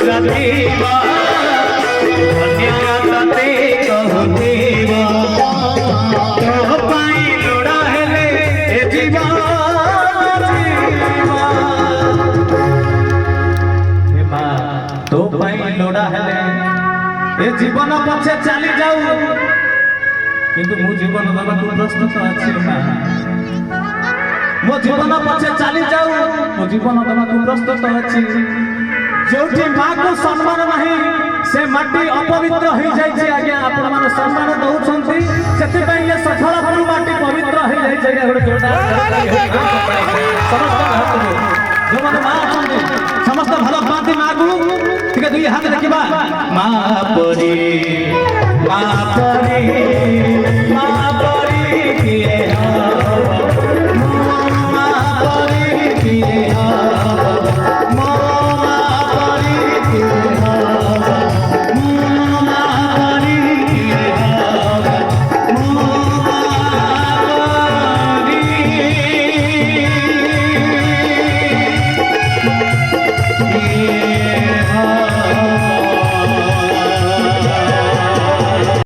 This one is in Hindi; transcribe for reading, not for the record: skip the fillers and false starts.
गाधेवा धन्यवादते कहतेवा तो पाई लोड़ा हेले ए जीवा तो पाई लोड़ा हेले ए जीवन पछे चली जाऊ किंतु मु जीवन दबा को प्रस्तुत अछि ना मो जीवन पछे चली जाऊ मो जीवन दबा को प्रस्तुत अछि जोठी मां को सम्मान नहीं से माटी अपवित्र हो जाय छै आज्ञा आपण मान सम्मान दउ छंती सेते पई ये सफल पुरु माटी पवित्र हो जाय छै गोटे जोड़ा समस्त हाथ जो मन मां छंती समस्त भलो पाती मां को ठीक दुई हाथ देखिबा मां परी मां परी किए